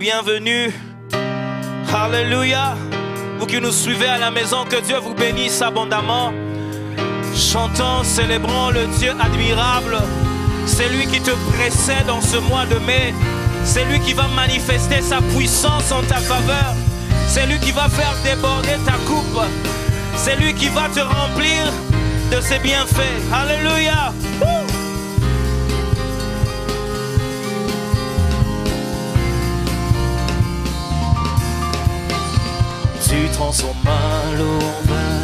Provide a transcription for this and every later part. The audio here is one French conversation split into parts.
bienvenue. Alléluia. Vous qui nous suivez à la maison, que Dieu vous bénisse abondamment. Chantons, célébrons le Dieu admirable. C'est lui qui te précède en ce mois de mai. C'est lui qui va manifester sa puissance en ta faveur. C'est lui qui va faire déborder ta coupe. C'est lui qui va te remplir de ses bienfaits. Alléluia. Tu transformas l'eau en vin,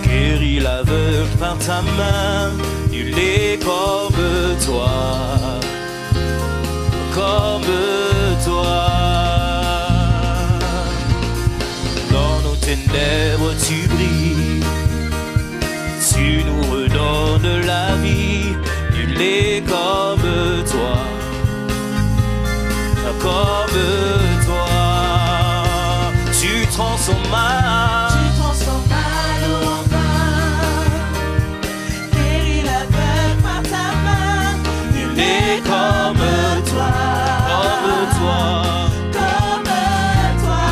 guéris l'aveugle par ta main. Nul n'est comme toi, comme toi. Dans nos ténèbres tu brilles, tu nous redonnes la vie. Nul n'est comme toi, comme toi. Tu transformas l'eau en vin, guéris l'aveugle par ta main. Nul n'est comme toi, comme toi, comme toi.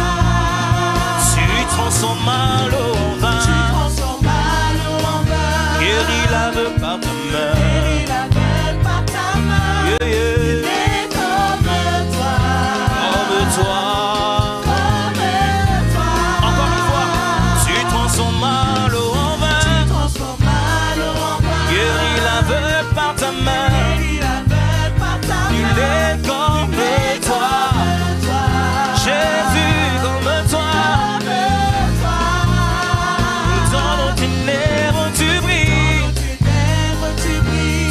Tu transformas l'eau en vin, guéris l'aveugle par ta main. Guéris l'aveugle par ta main. Yeah, yeah. Nul n'est comme toi, Comme toi. Transforma l'eau en vin, guéris l'aveugle par ta main. Nul n'est comme toi, Jésus comme toi. Dans nos ténèbres tu brilles,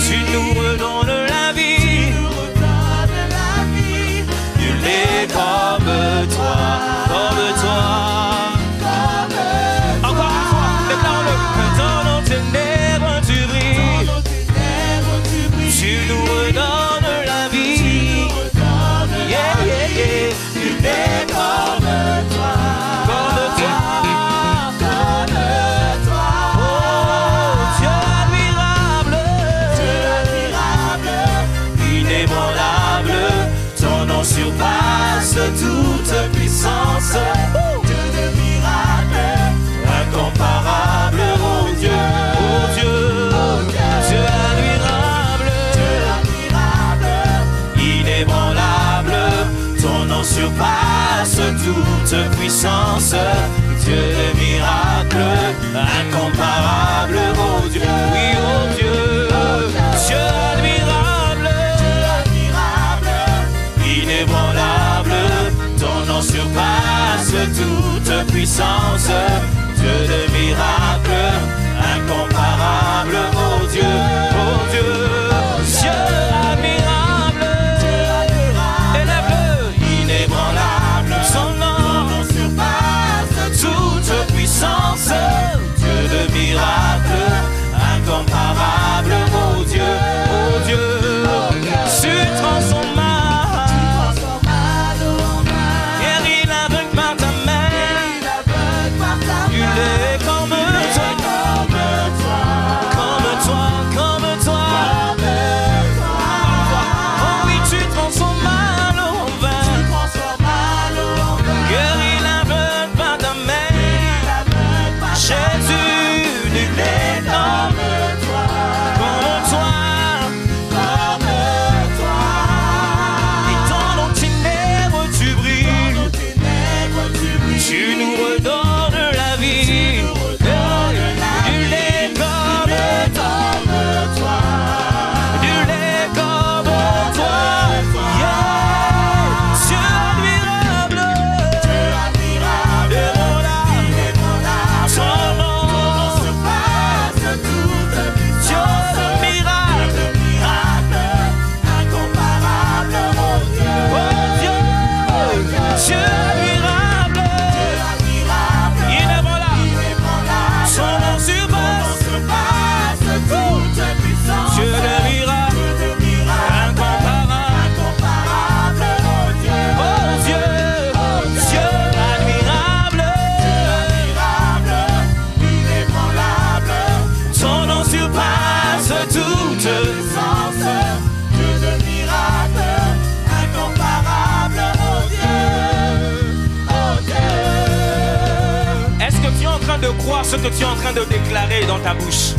tu nous redonnes la vie. Nul n'est comme toi, comme toi. Tu nous redonnes la vie. Yeah, yeah, yeah. Nul n'est comme toi, comme toi, comme toi. Oh, Dieu admirable, inébranlable. Ton nom surpasse toute puissance. Dieu de miracles, incomparable, oh Dieu, oh Dieu, Dieu admirable, inébranlable, ton nom surpasse toute puissance. Dieu de miracles, incomparable, oh Dieu, oui, oh Dieu, Dieu admirable, inébranlable, ton nom surpasse toute puissance. Dieu de miracles, incomparable, oh Dieu, oh Dieu, Dieu admirable, élève-le, inébranlable, son nom surpasse toute puissance. Dieu de miracles, incomparable, oh Dieu, oh Dieu, tu transformas. Guéris l'aveugle par ta main. Nul n'est comme toi, comme ce que tu es en train de déclarer dans ta bouche.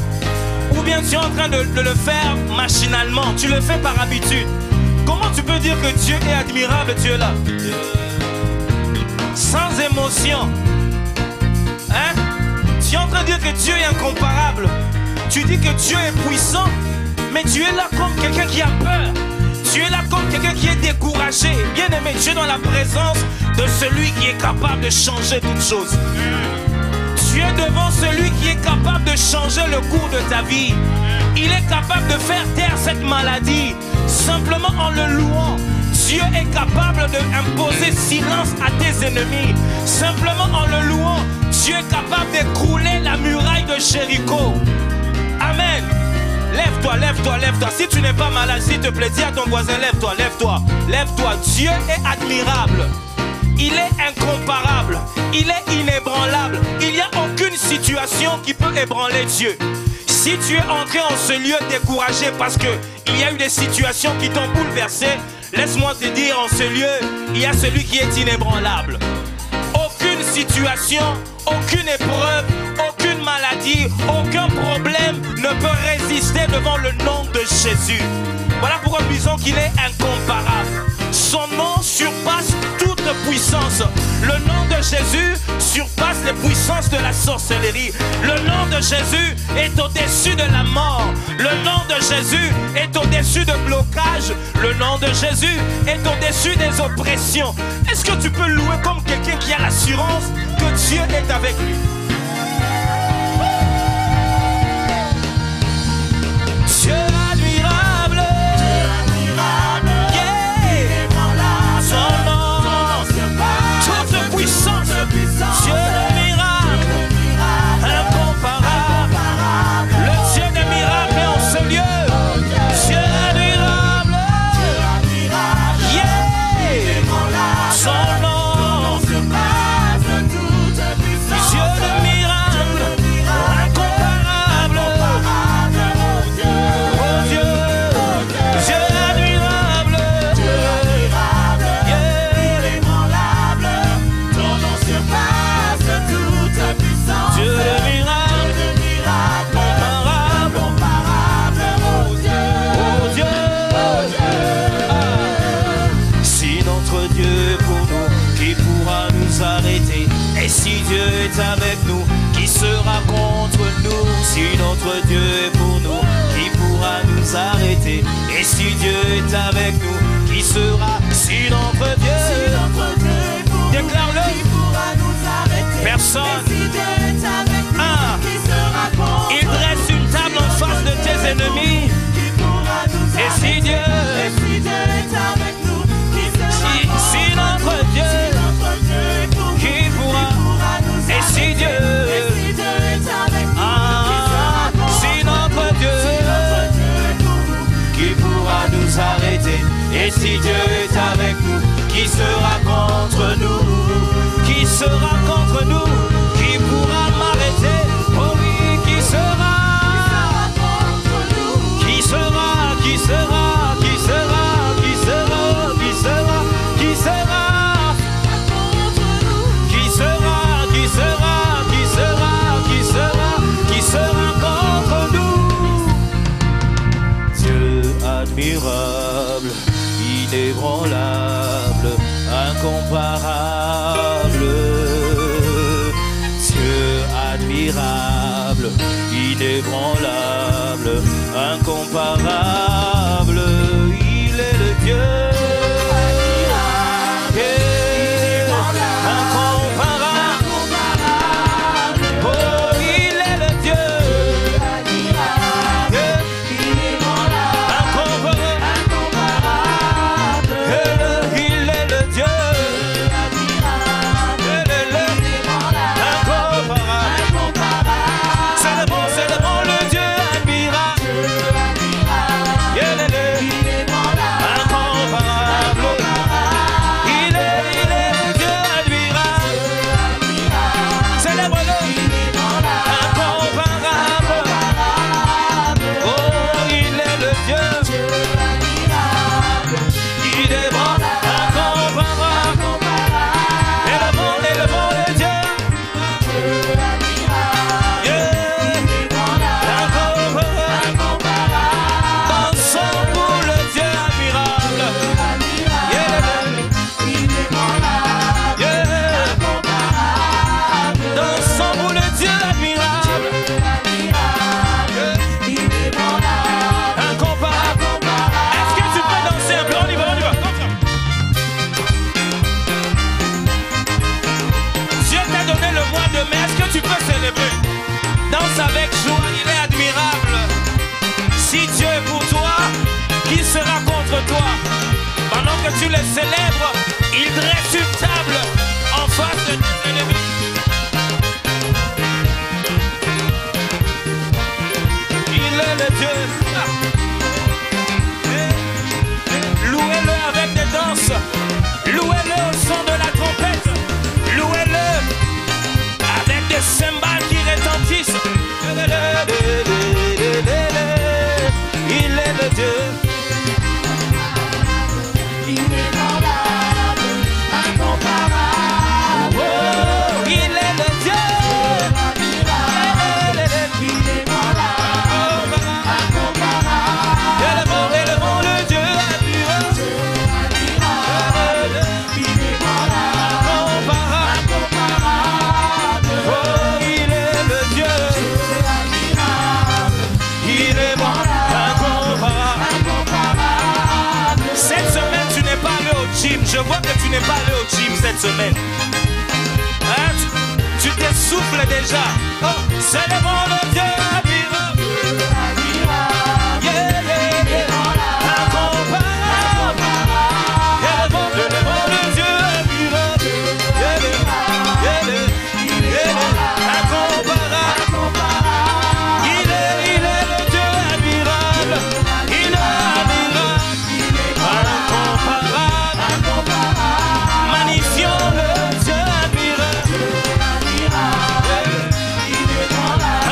Ou bien tu es en train de le faire machinalement. Tu le fais par habitude. Comment tu peux dire que Dieu est admirable, Dieu là? Sans émotion. Hein? Tu es en train de dire que Dieu est incomparable. Tu dis que Dieu est puissant, mais tu es là comme quelqu'un qui a peur. Tu es là comme quelqu'un qui est découragé. Bien aimé, tu es dans la présence de celui qui est capable de changer toutes choses. Tu es devant celui qui est capable de changer le cours de ta vie. Il est capable de faire taire cette maladie simplement en le louant. Dieu est capable d'imposer silence à tes ennemis simplement en le louant. Dieu est capable d'écrouler la muraille de Jéricho. Amen. Lève-toi, lève-toi, lève-toi. Si tu n'es pas malade, s'il te plaît, dis à ton voisin, lève-toi, lève-toi, lève-toi. Dieu est admirable. Il est incomparable. Il est inébranlable. Il n'y a aucune situation qui peut ébranler Dieu. Si tu es entré en ce lieu découragé parce qu'il y a eu des situations qui t'ont bouleversé, laisse-moi te dire, en ce lieu, il y a celui qui est inébranlable. Aucune situation, aucune épreuve, aucune maladie, aucun problème ne peut résister devant le nom de Jésus. Voilà pourquoi nous disons qu'il est incomparable. Son nom surpasse toute puissance. Le nom de Jésus surpasse les puissances de la sorcellerie. Le nom de Jésus est au-dessus de la mort. Le nom de Jésus est au-dessus de blocage. Le nom de Jésus est au-dessus des oppressions. Est-ce que tu peux louer comme quelqu'un qui a l'assurance que Dieu est avec lui? Dieu admirable, Dieu le miracle, incomparable. Le Dieu des miracles est en ce lieu. Dieu admirable, yeah. Son nom surpasse toute puissance. Dieu le miracle, incomparable. Oh Dieu, Dieu admirable, Dieu le miracle, incomparable, oh Dieu, oh Dieu, oh Dieu. Ah. Si notre Dieu est pour nous, qui pourra nous arrêter? Et si Dieu est avec nous, qui sera contre nous? Si notre Dieu est pour nous, qui pourra nous arrêter? Et si Dieu est avec nous, qui sera? Si notre Dieu est pour nous, déclare-le, qui pourra nous arrêter? Personne. Il dresse une table en face de tes ennemis. Et si Dieu est avec nous, si notre Dieu qui pourra, et si Dieu est avec nous, si notre Dieu qui pourra nous arrêter, et si Dieu est avec nous, qui sera contre nous? Qui sera contre nous? Qui pourra m'arrêter? Oh oui, qui sera? Qui sera? Qui sera? Qui sera? Qui sera? Qui sera? Qui sera? Qui sera? Qui sera? Qui sera? Qui sera? Qui sera contre nous? Dieu admirable, inébranlable, incomparable. Dieu admirable, inébranlable, incomparable. Il est le Dieu yeah. célèbre. Il dresse une table en face de nos ennemis. Il est le Dieu. Louez-le avec des danses. Louez-le au son de la trompette. Louez-le avec des cymbales qui retentissent. Il est le Dieu. Inébranlable, incomparable. Oh, il est le Dieu. Inébranlable, incomparable. Élevons le Dieu admirable. Inébranlable, incomparable. Oh, il est le Dieu. Il est bon, incomparable. Cette semaine, tu n'es pas allé au gym. Je vois que tu n'es pas allé au gym cette semaine. Hein, tu t'essouffles déjà. Oh, c'est le bon le Dieu admirable. Yeah, yeah, yeah. Incomparable. Élevons le Dieu admirable. Yeah, yeah, yeah, yeah. Incomparable. Il est le Dieu admirable. Il est admirable. Incomparable. Magnifions le Dieu admirable.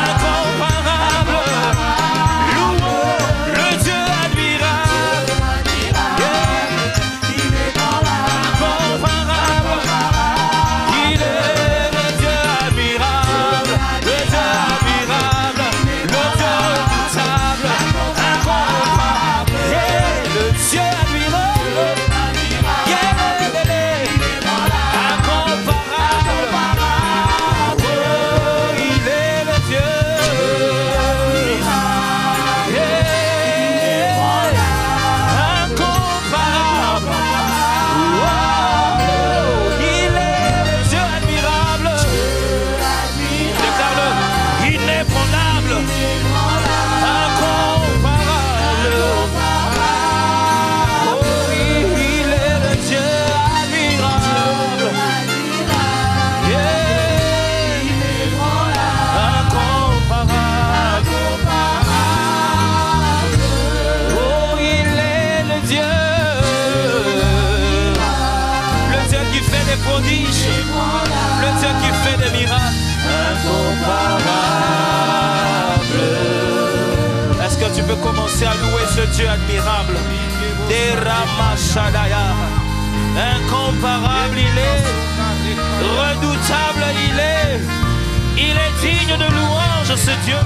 Incomparable. Louons le Dieu admirable. Incomparable. Il est le Dieu admirable. Le Dieu admirable. Le Dieu redoutable. Incomparable. Le Dieu admirable. Incomparable. Oh, il est le Dieu. Incomparable. Oh, il est le Dieu admirable. Déclare-le. Inébranlable. Incomparable. Oh, il est le Dieu admirable. Yeah. Incomparable. Oh, il est le Dieu. Le Dieu qui fait des prodiges. Le Dieu qui fait des miracles. Incomparable. Est-ce que tu peux commencer à louer ce Dieu admirable? Des Ramashadaya. Incomparable il est. Redoutable il est. Il est digne de louange ce Dieu.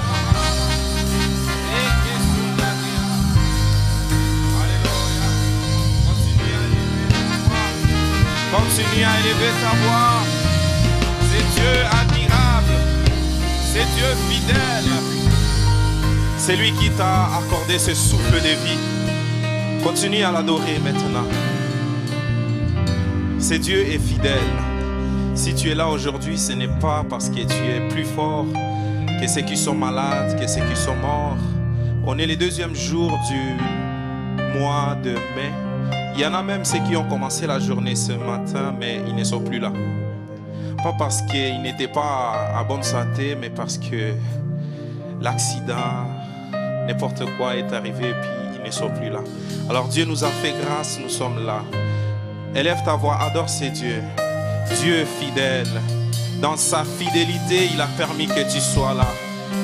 Continue à élever ta voix. C'est Dieu admirable. C'est Dieu fidèle. C'est lui qui t'a accordé ce souffle de vie. Continue à l'adorer maintenant. Ce Dieu est fidèle. Si tu es là aujourd'hui, ce n'est pas parce que tu es plus fort que ceux qui sont malades, que ceux qui sont morts. On est le deuxième jour du mois de mai. Il y en a même ceux qui ont commencé la journée ce matin, mais ils ne sont plus là. Pas parce qu'ils n'étaient pas à bonne santé, mais parce que l'accident, n'importe quoi est arrivé et puis ils ne sont plus là. Alors Dieu nous a fait grâce, nous sommes là. Élève ta voix, adore ces dieux. Dieu fidèle. Dans sa fidélité, il a permis que tu sois là.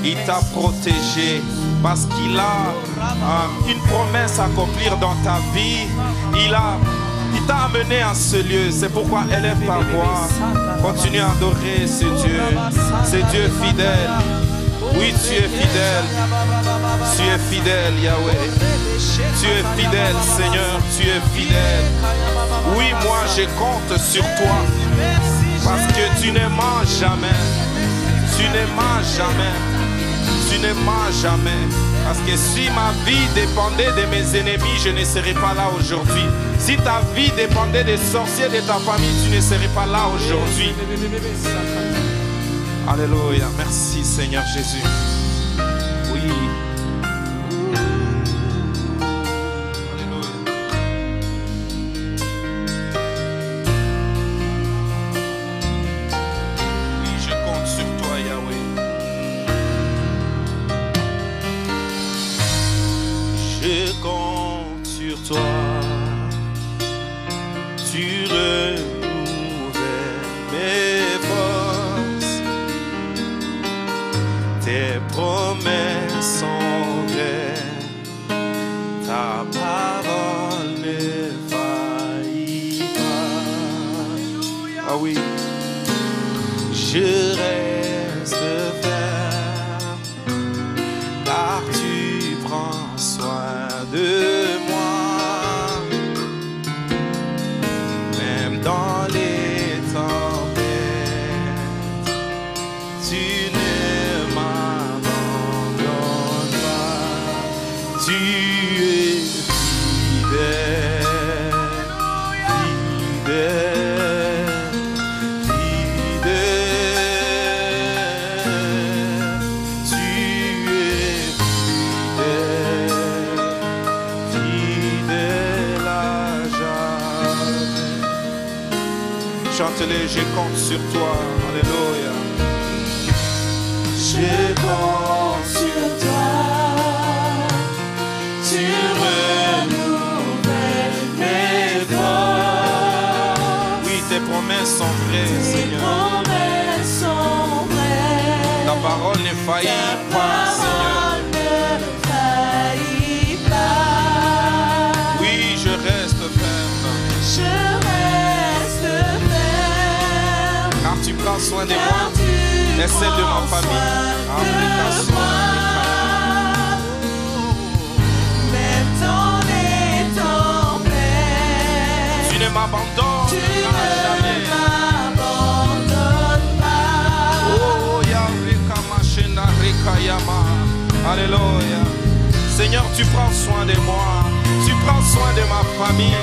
Il t'a protégé parce qu'il a une promesse à accomplir dans ta vie. Il t'a amené à ce lieu. C'est pourquoi élève ta voix. Continue à adorer ce Dieu. Ce Dieu fidèle. Oui, tu es fidèle. Tu es fidèle, Yahweh. Tu es fidèle, Seigneur. Tu es fidèle. Oui, moi, je compte sur toi. Parce que tu ne mens jamais. Tu ne mens jamais. Tu ne mens jamais. Parce que si ma vie dépendait de mes ennemis, je ne serais pas là aujourd'hui. Si ta vie dépendait des sorciers de ta famille, tu ne serais pas là aujourd'hui. Alléluia. Merci Seigneur Jésus. Oui. Alléluia. renouvelles mes forces. Tes promesses sont vraies, ta parole ne faillit pas. Ah oui, je reste ferme, car tu prends soin de moi. Même dans les tempêtes, tu ne m'abandonnes pas. Tu es fidèle, fidèle, fidèle. Tu es fidèle, fidèle à jamais. Chante-les, je compte sur toi. Alléluia. Je compte sur toi, tu renouvelles mes forces. Oui, tes promesses sont vraies, Tes Seigneur. promesses sont vraies. Ta parole ne faillit pas, Seigneur. Parole ne faillit pas. Oui, je reste ferme, Je reste ferme, car tu prends soin de moi car tu et celle de ma prends famille. soin Africa, de Soul, moi. Même dans les tempêtes, tu ne m'abandonnes tu jamais. ne m'abandonnes pas. Oh, Yavrika Machina Rika Yama. Alléluia. Seigneur, tu prends soin de moi. Tu prends soin de ma famille.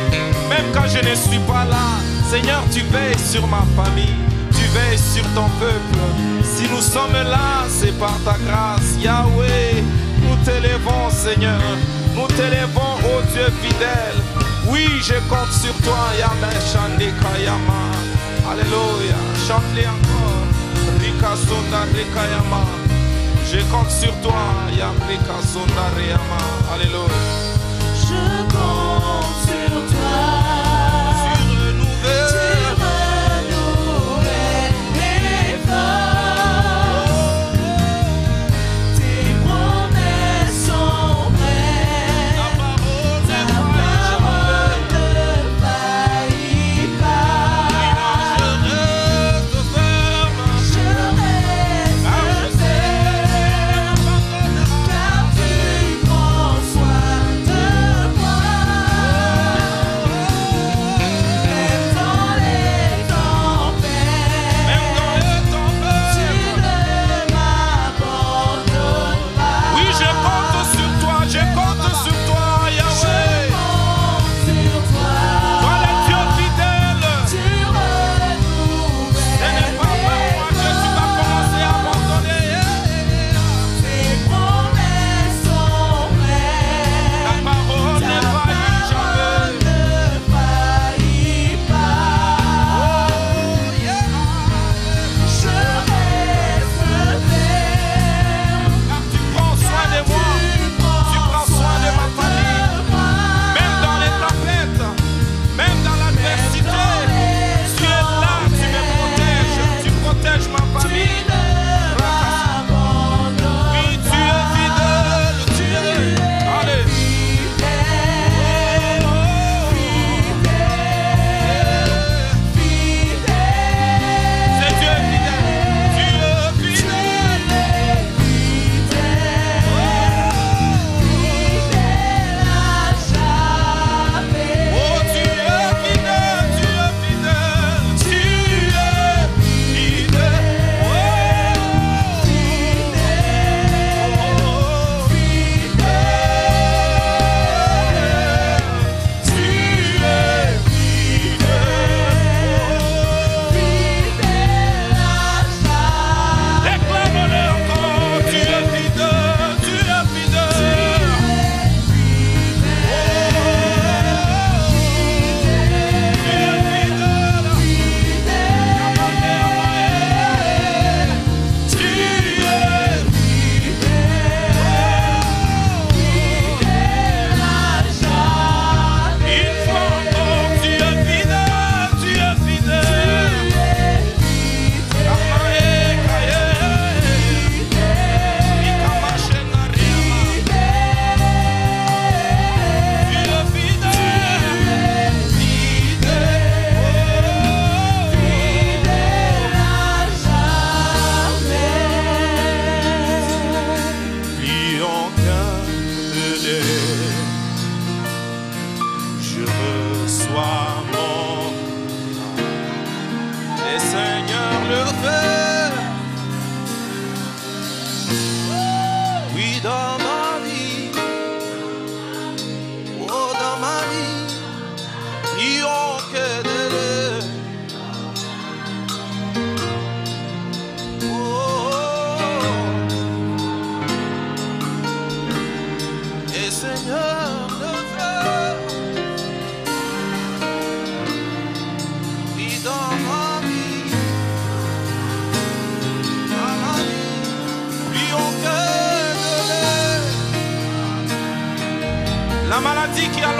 Même quand je ne suis pas là, Seigneur, tu veilles sur ma famille. Tu veilles sur ton peuple. Si nous sommes là, c'est par ta grâce. Yahweh, nous t'élèvons, Seigneur. Nous t'élèvons, ô Dieu fidèle. Oui, je compte sur toi, Yahweh Shandika Yama. Alléluia. Chante-les encore. Rika Sonda Rika Yama. Je compte sur toi, Yahweh Sonda Riyama. Alléluia. Je compte sur toi. Tu Tu renouvelles. renouvelles mes forces. Tes promesses sont vraies. Ta parole Ta ne parole faillit ne faillit pas. jamais. Je reste ferme. Je reste ferme, car tu prends soin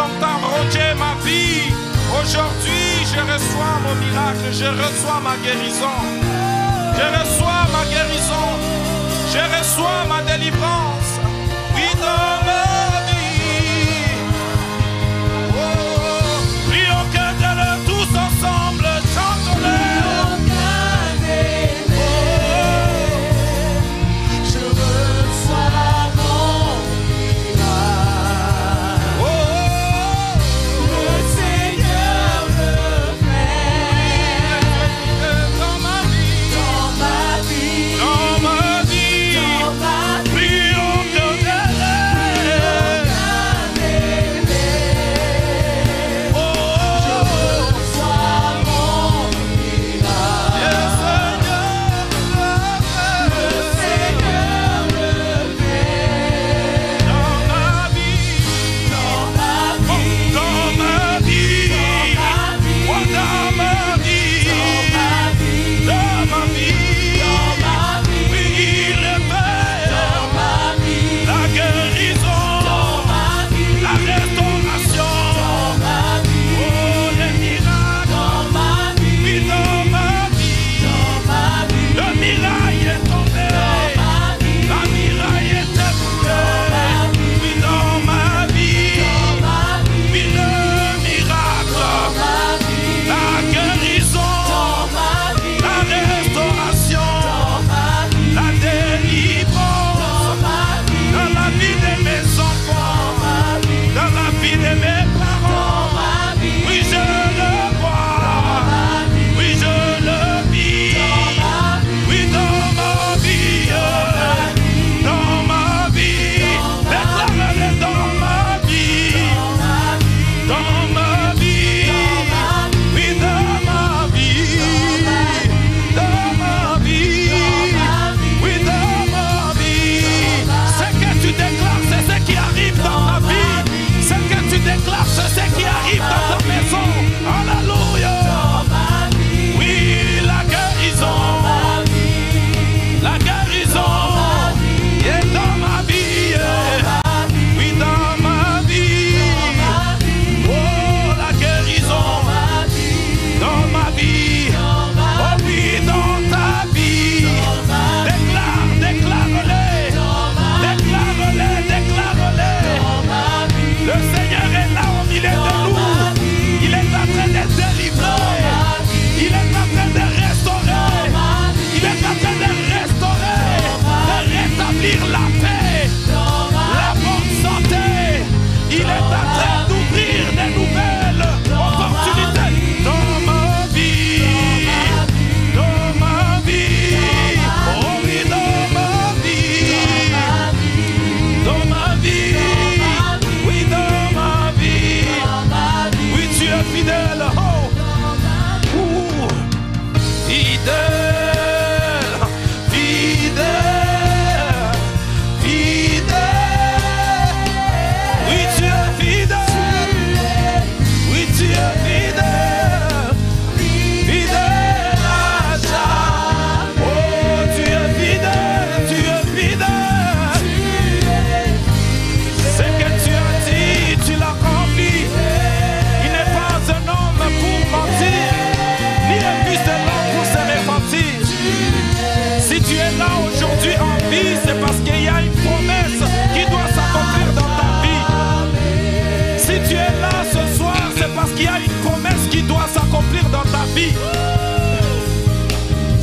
longtemps rongé ma vie. Aujourd'hui, je reçois mon miracle, je reçois ma guérison. Je reçois ma guérison, je reçois ma délivrance. Oui, dans ma vie. Oh, prions que de le tous ensemble, chantons-le.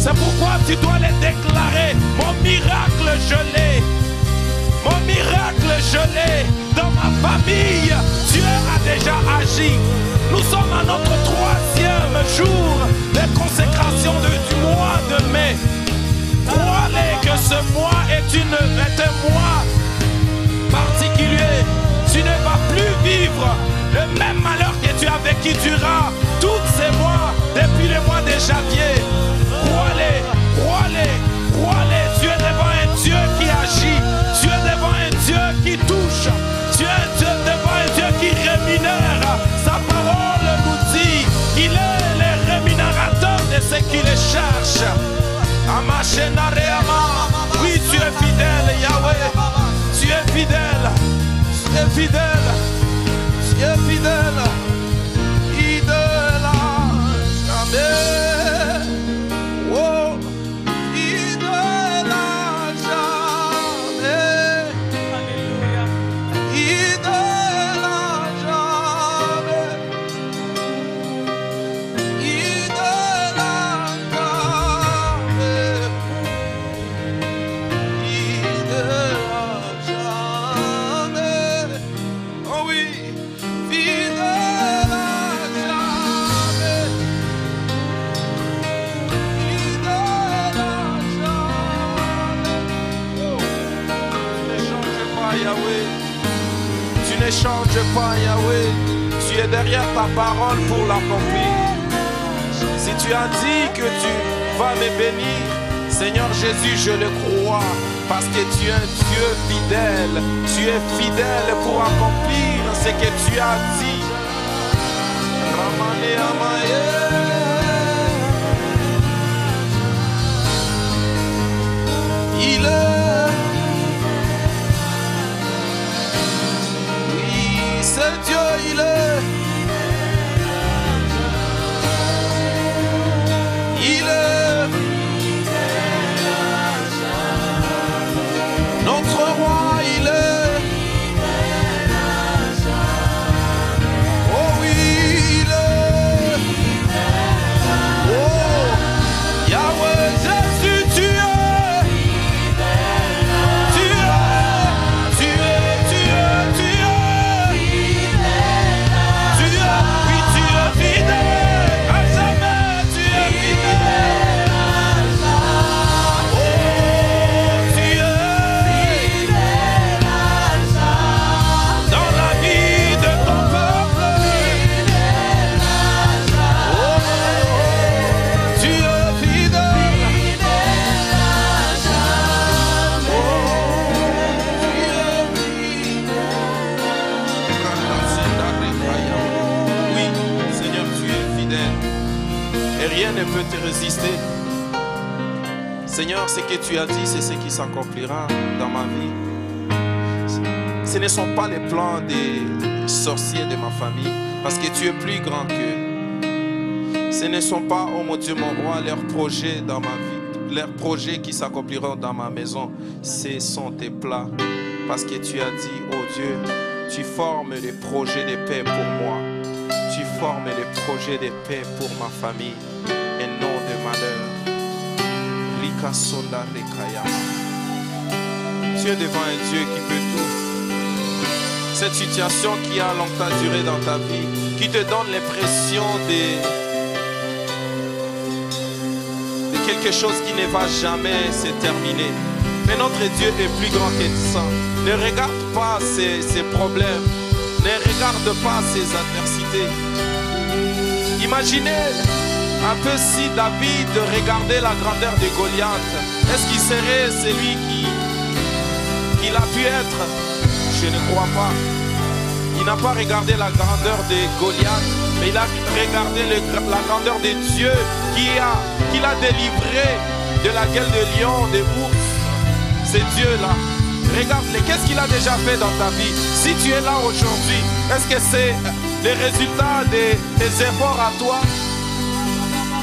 C'est pourquoi tu dois les déclarer. Mon miracle, je l'ai. Mon miracle, je l'ai. Dans ma famille, Dieu a déjà agi. Nous sommes à notre 3e jour de consécration du mois de mai. Crois-les que ce mois est un mois particulier. Tu ne vas plus vivre le même malheur que tu as vécu durant tous ces mois, depuis le mois de janvier. Crois-les, crois-les, crois-les. Tu es devant un Dieu qui agit. Tu es devant un Dieu qui touche. Tu es devant un Dieu qui rémunère. Sa parole nous dit qu'il est le rémunérateur de ceux qui le cherchent. Oui, tu es fidèle, Yahweh. Tu es fidèle. Tu es fidèle. Tu Tu es fidèle. Fidèle à jamais. Oh, fidèle à jamais. Alléluia. Fidèle à jamais. Fidèle à jamais. Fidèle à jamais. Oh oui, fidèle à jamais. Fidèle à jamais. Oh. Tu n'échanges pas, Yahweh. Tu n'échanges pas, Yahweh. Tu es derrière ta parole pour l'accomplir. Si tu as dit que tu vas me bénir, Seigneur Jésus, je le crois, parce que tu es un Dieu fidèle. Tu es fidèle pour accomplir ce que tu as dit. Ramane Amaye. Il est. Oui, c'est Dieu, il est. Il est. Notre roi, il est. Oh oui, il est. Oh, Yahweh, Jésus, tu es. Tu es. Tu es. Tu es. Tu es. Tu es. Oui, tu es fidèle. À jamais, tu es fidèle. Oh, tu es. Dans la vie de ton peuple. Oh, tu es fidèle. Oh, tu es fidèle. Oui, Seigneur, tu es fidèle. Et rien ne peut te résister. Seigneur, ce que tu as dit, c'est ce qui s'accomplira dans ma vie. Ce ne sont pas les plans des sorciers de ma famille, parce que tu es plus grand qu'eux. Ce ne sont pas, oh mon Dieu, mon roi, leurs projets dans ma vie, leurs projets qui s'accompliront dans ma maison. Ce sont tes plans, parce que tu as dit, oh Dieu, tu formes des projets de paix pour moi. Tu formes des projets de paix pour ma famille et non de malheur. Lika Sonda Rekaya. Tu es devant un Dieu qui peut tout. Cette situation qui a longtemps duré dans ta vie, qui te donne l'impression de quelque chose qui ne va jamais se terminer. Mais notre Dieu est plus grand que ça. Ne regarde pas ces problèmes. Ne regarde pas ces adversités. Imaginez un peu si David regardait la grandeur de Goliath. Est-ce qu'il serait celui qu'il a pu être? Je ne crois pas. Il n'a pas regardé la grandeur de Goliath, mais il a regardé la grandeur de Dieu qui l'a délivré de la gueule de lion, des ours. C'est Dieu-là. Regarde-le, qu'est-ce qu'il a déjà fait dans ta vie? Si tu es là aujourd'hui, est-ce que c'est le résultat des efforts à toi?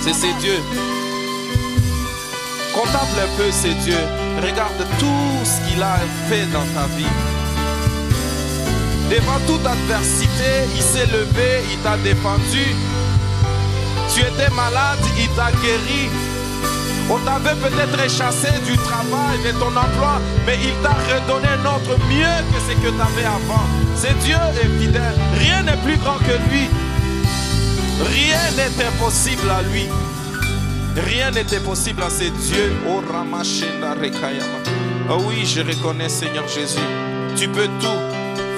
C'est Dieu. Contemple un peu ces dieux. Regarde tout ce qu'il a fait dans ta vie. Devant toute adversité, il s'est levé, il t'a défendu. Tu étais malade, il t'a guéri. On t'avait peut-être chassé du travail, de ton emploi, mais il t'a redonné un autre mieux que ce que tu avais avant. C'est Dieu est fidèle. Rien n'est plus grand que lui. Rien n'est impossible à lui. Rien n'est impossible à ces dieux. Oh, Ramachenda Rekayama. Oh oui, je reconnais, Seigneur Jésus. Tu peux tout.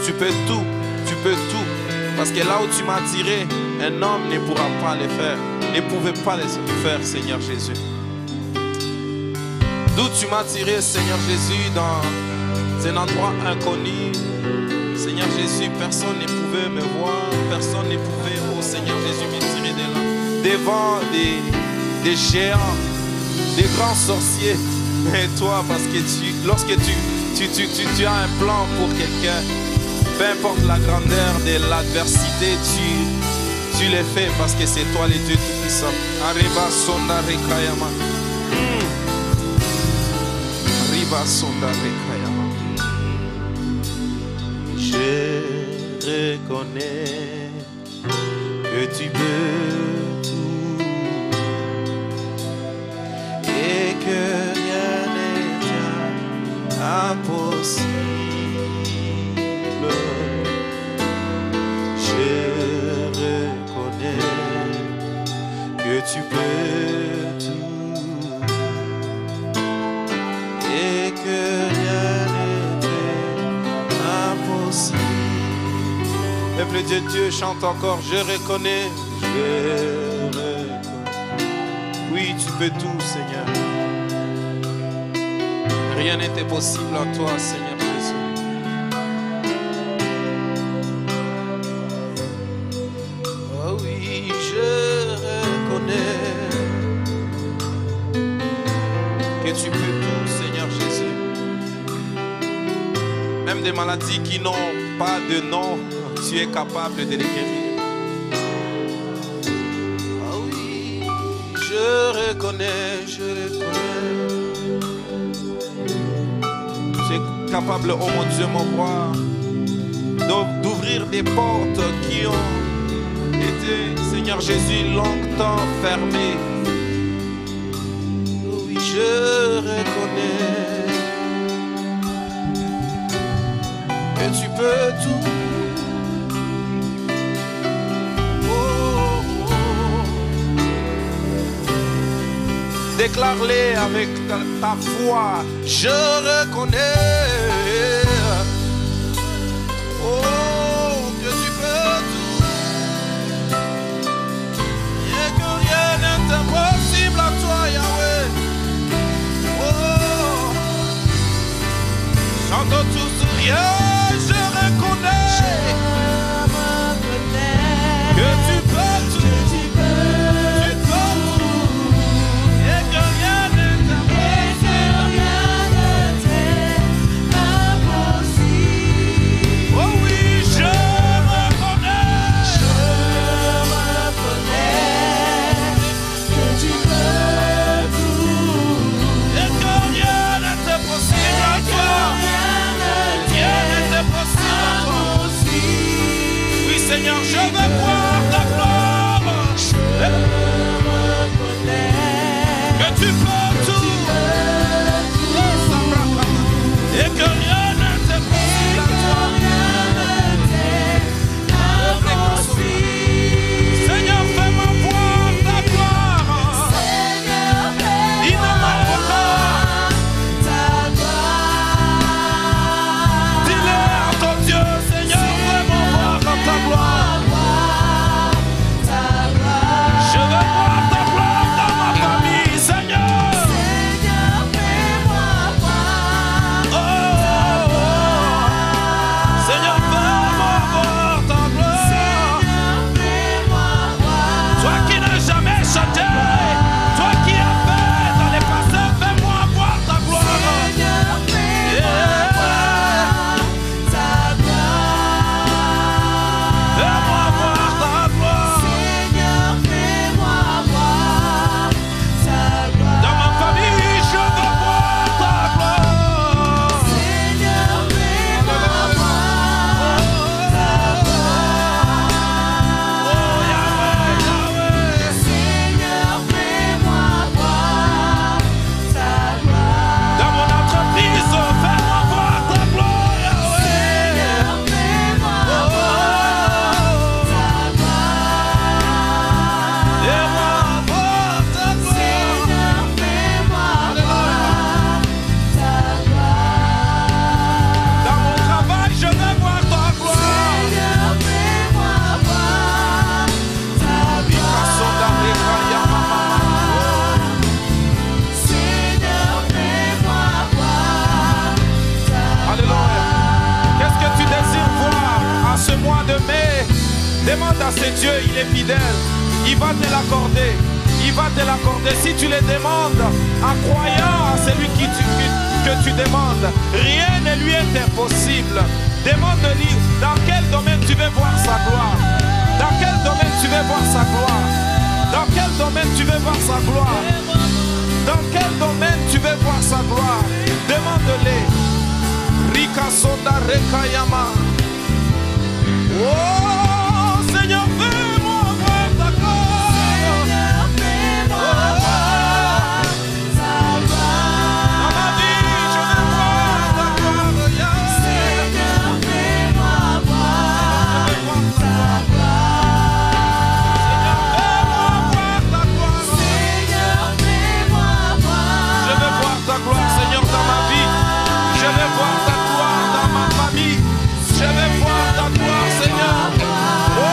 Tu peux tout. Tu peux tout. Parce que là où tu m'as tiré, un homme ne pourra pas le faire. Ne pouvait pas le faire, Seigneur Jésus. D'où tu m'as tiré, Seigneur Jésus, dans un endroit inconnu. Seigneur Jésus, personne ne pouvait me voir. Personne ne pouvait, oh Seigneur Jésus, me tirer de là. Devant des géants, des grands sorciers. Mais toi, parce que lorsque tu as un plan pour quelqu'un, Peu importe la grandeur de l'adversité, tu les fais parce que c'est toi le Dieu Tout-Puissant. Arriba sonda rekayama. Arriba sonda rekayama. Je reconnais que tu peux tout et que rien n'est impossible. Je reconnais que tu peux tout et que rien n'est impossible. Peuple de Dieu, chante encore. Je reconnais, je reconnais. Oui, tu peux tout, Seigneur. Rien n'est impossible en toi, Seigneur Jésus. Oh oui, je reconnais que tu peux tout, Seigneur Jésus. Même des maladies qui n'ont pas de nom, tu es capable de les guérir. Ah oui, je reconnais, tu es capable, oh mon Dieu, mon roi, d'ouvrir des portes qui ont été, Seigneur Jésus, longtemps fermées. Oh oui, je reconnais que tu peux tout. Déclare-les avec ta foi. Je reconnais, oh, que tu peux tout et que rien n'est impossible à toi, Yahweh. Oh, chantons tous rien. Je reconnais que tu peux tout. Seigneur, je veux voir ta gloire. Je reconnais que tu peux tout et que rien n'est impossible à toi. Seigneur, fais-moi voir ta gloire. Il ne manque pas ta gloire. Dis-le à ton Dieu, Seigneur, fais-moi voir ta gloire. Demande à ce Dieu, il est fidèle. Il va te l'accorder. Il va te l'accorder. Et si tu les demandes en croyant à celui que tu demandes, rien ne lui est impossible. Demande-lui dans quel domaine tu veux voir sa gloire. Dans quel domaine tu veux voir sa gloire. Dans quel domaine tu veux voir sa gloire. Dans quel domaine tu veux voir sa gloire. Demande-le. Rika Sonda Rekayama. Oh Seigneur, fais-moi voir ta gloire. Seigneur, fais-moi voir ta gloire. Dans ma vie, je veux voir ta gloire. Yeah. Seigneur, fais-moi voir ta gloire. Seigneur, fais-moi voir. Je veux voir ta gloire, Seigneur, dans ma vie. Je veux voir ta gloire dans ma famille. Je veux voir ta gloire, Seigneur. Oh,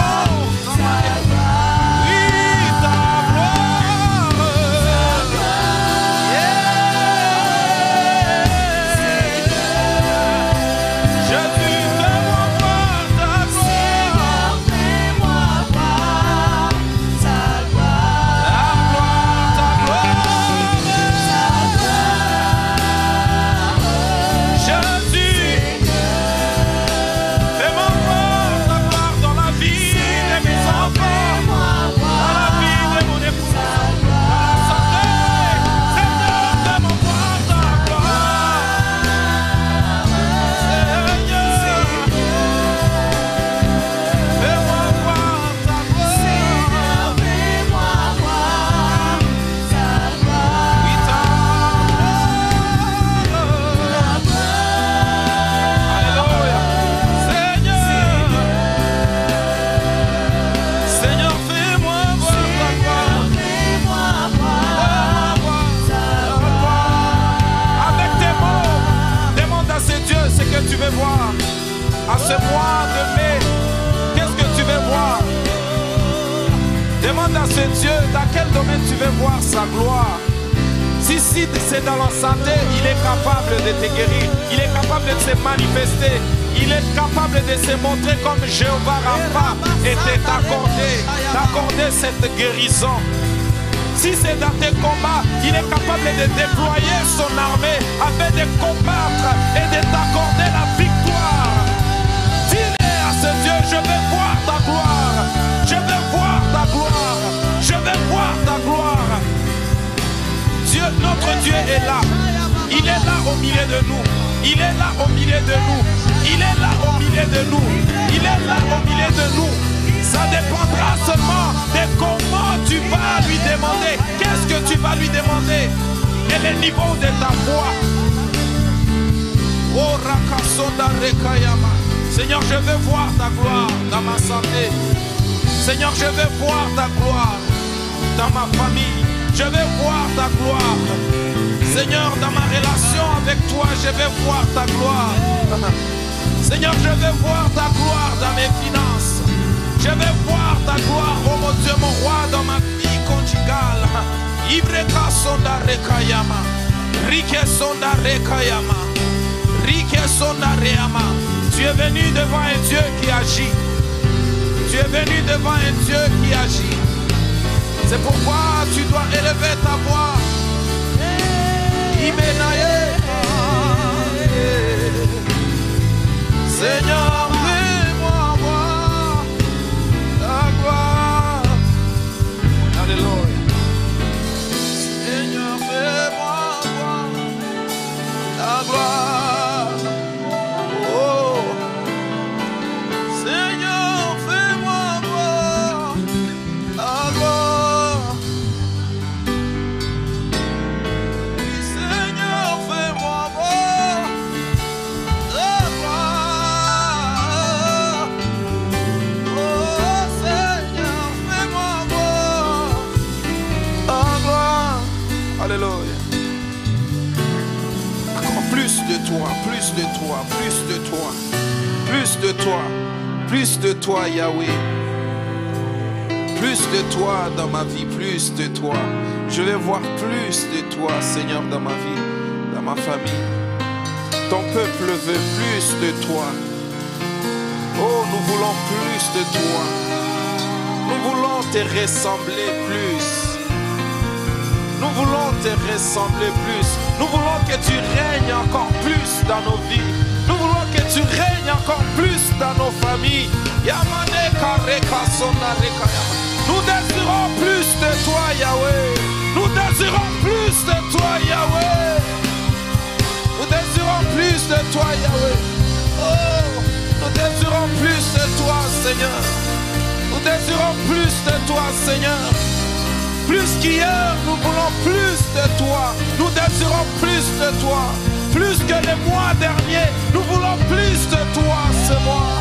dans ma vie. Oui, ta gloire. Yeah. Jésus, fais-moi voir ta gloire. Fais-moi voir ta gloire. Ta gloire, ta gloire. Jésus, fais-moi voir ta gloire dans la vie de mes enfants, dans la vie de mon épouse, dans la santé. Seigneur, fais-moi voir ta gloire. Seigneur, fais-moi voir ta gloire. Fais-moi voir ta gloire. Oui, ta gloire. Alléluia. Seigneur, fais-moi voir ta gloire. Fais-moi voir ta Avec tes mots, demande à ce Dieu ce que tu veux voir. À ce mois de mai, qu'est-ce que tu veux voir? Demande à ce Dieu dans quel domaine tu veux voir sa gloire. Si c'est dans la santé, il est capable de te guérir. Il est capable de se manifester. Il est capable de se montrer comme Jéhovah Rapha et de t'accorder cette guérison. Si c'est dans tes combats, il est capable de déployer son armée afin de combattre et de t'accorder la victoire. Dis-le à ce Dieu, je veux voir ta gloire. Je veux voir ta gloire. Je veux voir ta gloire. Dieu, notre Dieu est là. Il est là au milieu de nous. Il est là au milieu de nous. Il est là au milieu de nous. Il est là au milieu de nous. Ça dépendra seulement de comment tu vas lui demander. Qu'est-ce que tu vas lui demander? Et le niveau de ta foi. Oh, Rakasonda Rekayama. Seigneur, je veux voir ta gloire dans ma santé. Seigneur, je veux voir ta gloire dans ma famille. Je veux voir ta gloire. Seigneur, dans ma relation avec toi, je veux voir ta gloire. Seigneur, je veux voir ta gloire dans mes finances. Je veux voir ta gloire, oh mon Dieu, mon roi, dans ma vie conjugale. Ibreka sonda rekayama. Rike sonda rekayama. Rike sonda reyama. Tu es venu devant un Dieu qui agit. Tu es venu devant un Dieu qui agit. C'est pourquoi tu dois élever ta voix. Seigneur, fais-moi voir ta gloire. Alléluia. Seigneur, fais-moi voir ta gloire. Oh, Seigneur, fais-moi voir ta gloire. Seigneur, fais-moi voir ta gloire. Oh, Seigneur, fais-moi voir ta gloire. Alléluia. Encore plus de toi, plus de toi, plus de toi, plus de toi, plus de toi, Yahweh. Plus de toi dans ma vie, plus de toi. Je vais voir plus de toi, Seigneur, dans ma vie, dans ma famille. Ton peuple veut plus de toi. Oh, nous voulons plus de toi. Nous voulons te ressembler plus. te ressembler plus. Nous voulons que tu règnes encore plus dans nos vies. Nous voulons que tu règnes encore plus dans nos familles. Nous désirons plus de toi, Yahweh. Nous désirons plus de toi, Yahweh. Nous désirons plus de toi, Yahweh. Oh, nous désirons plus de toi, Seigneur. Nous désirons plus de toi, Seigneur. Plus qu'hier, nous voulons plus de toi. Nous désirons plus de toi. Plus que les mois derniers, nous voulons plus de toi ce mois.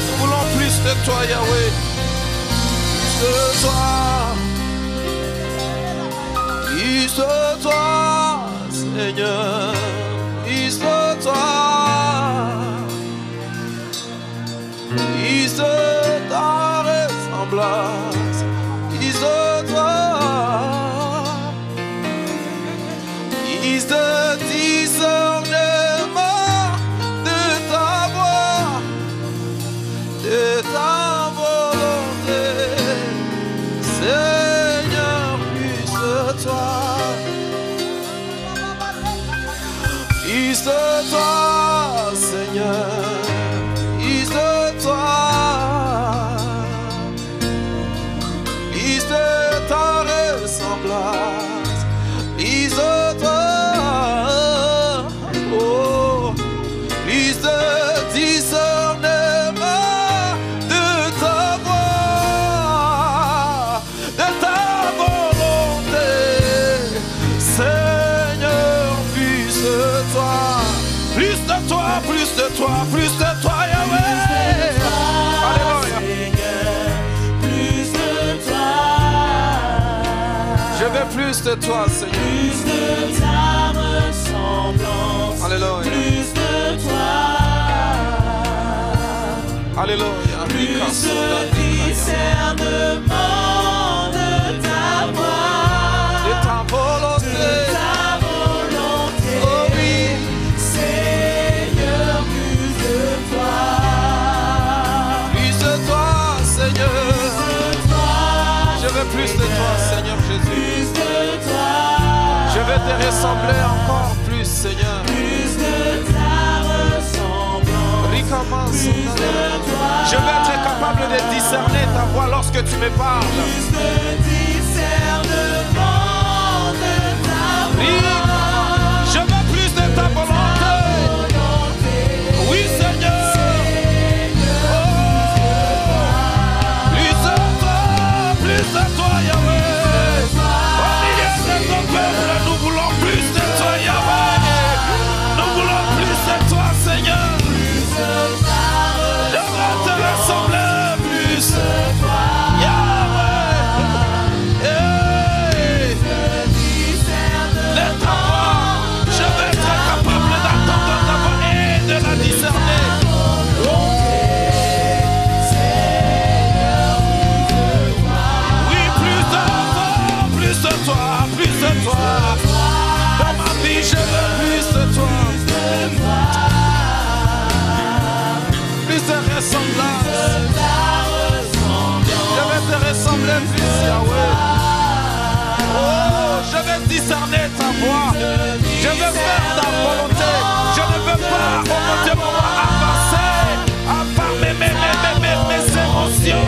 Nous voulons plus de toi, Yahweh. Plus de toi. Plus de toi, Seigneur. Plus de toi. Plus de ta ressemblance. Plus de toi. Plus de discernement de ta voix, de ta volonté. Seigneur, plus de toi. Plus de toi, Seigneur. Plus de toi. Plus de ta ressemblance. Plus de toi. Oh, plus de discernement de ta voix, de ta volonté. Seigneur, plus de toi. Plus de toi, plus de toi, plus de toi, Yahweh. Alléluia. Plus de toi. Je veux plus de toi, Seigneur. Plus de ta ressemblance. Alléluia. Plus de toi. Alléluia. Plus de discernement de ta voix. De ta volonté. De ta volonté. Oh oui. Seigneur, plus de toi. Plus de toi, Seigneur. Plus de toi. Je veux plus de toi, Seigneur Jésus. Plus de toi. Je veux te ressembler encore plus, Seigneur. Plus de ta ressemblance. Plus de toi. Je veux être capable de discerner ta voix lorsque tu me parles. Plus de discernement de ta voix. Je veux plus de ta volonté. Oui, Seigneur. Oh, plus de toi, Yahweh. Au milieu de ton peuple, nous voulons plus de toi, Yahweh. Nous voulons plus de toi, Seigneur. Je veux te ressembler plus. Yahweh. Hey. Let ta voix. Je veux être capable d'entendre ta voix et de la discerner. Oui, plus de toi, plus de toi. Dans ma vie, je veux plus de toi. Plus de ressemblance. Je veux te ressembler plus, Yahweh. Oh, je veux discerner ta voix. Je veux faire ta volonté. Je ne veux pas remonter mon moi avancer à part mes émotions.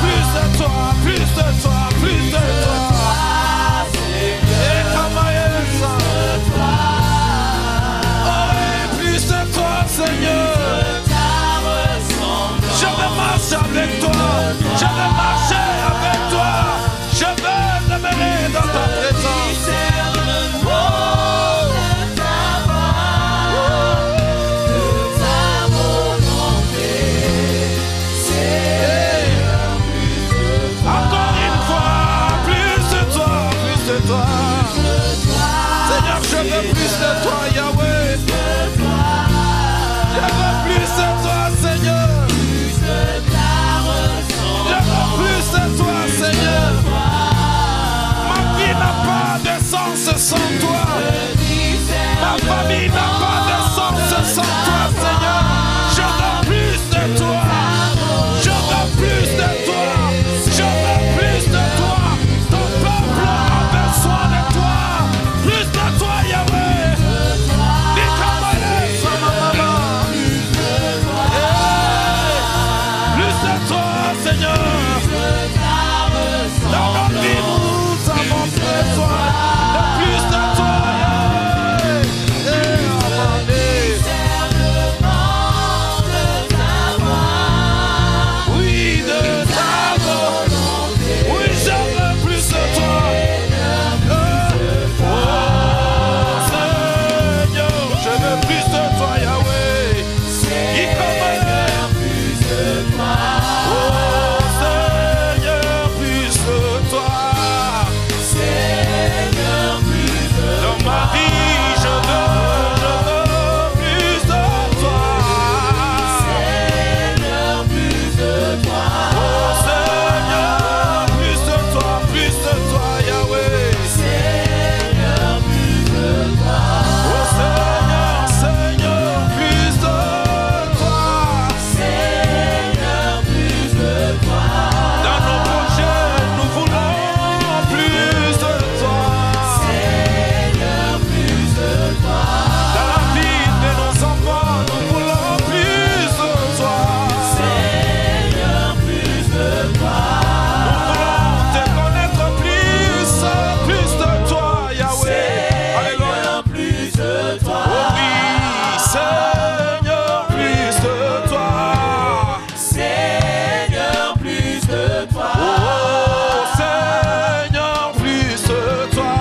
Plus de toi, plus de toi, plus de toi. Plus de toi, Seigneur. Je veux marcher avec toi. Je veux marcher avec toi. Je veux demeurer dans ta présence. Encore une fois, plus de toi, plus de toi. Seigneur, je veux plus de toi, Yahweh. Je veux plus de toi, Seigneur. Je veux plus de toi, Seigneur. Ma vie n'a pas de sens sans toi. Ma famille n'a pas de sens toi. Oh oui, Seigneur, plus de toi. Seigneur, plus de toi. Oh, Seigneur, plus de toi.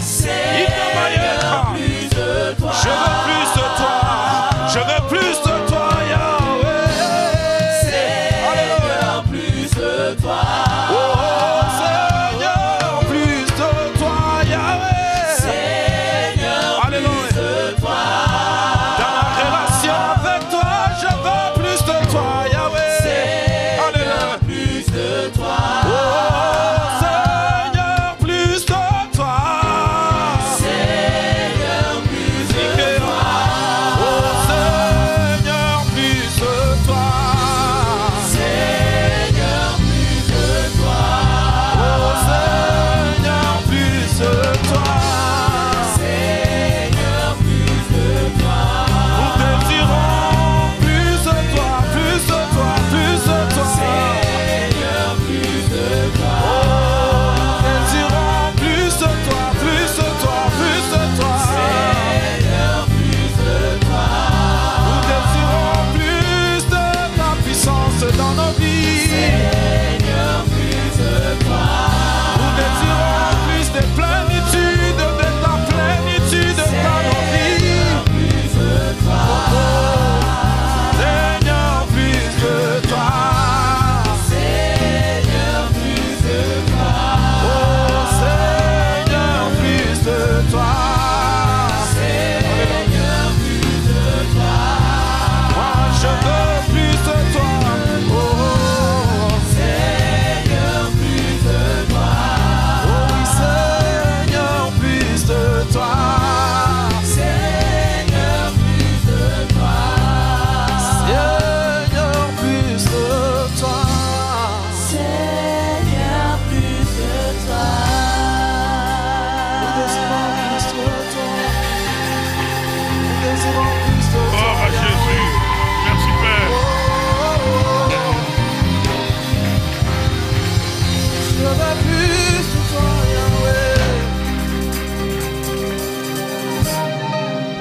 Seigneur, plus de toi. Je veux plus de toi. Je veux plus de toi, Yahweh. Seigneur, plus de toi. Oh, Seigneur, plus de toi, Yahweh. Seigneur, Alléluia. plus de toi. Dans ma relation avec toi, je veux plus de toi, Yahweh. Seigneur, plus de toi. Oh, Seigneur, plus de toi. Seigneur, plus de toi. Oh, Seigneur, plus de toi. Seigneur, plus de toi. Oh, Seigneur, plus de toi. Seigneur, plus de toi. Nous désirons plus de toi, plus de toi, plus de toi. Seigneur, plus de toi. Nous désirons plus de toi, plus de toi, plus de toi. Seigneur, plus de toi. Nous désirons plus de ta puissance dans nos vies. Seigneur, plus de toi. Nous désirons plus de plénitude, de ta plénitude dans nos vies. Plus de toi. Seigneur, plus de toi. Seigneur, plus de toi. Oh, Seigneur, plus de toi. Seigneur, plus de toi. Moi, je veux plus de toi. Oh, Seigneur, plus de toi. oh oui, Seigneur, plus de toi. Seigneur, plus de toi. Seigneur, plus de toi. Seigneur, plus de toi. Nous désirons plus de toi. Nous désirons plus de toi. Oh, Jésus. Merci, Père. Je veux plus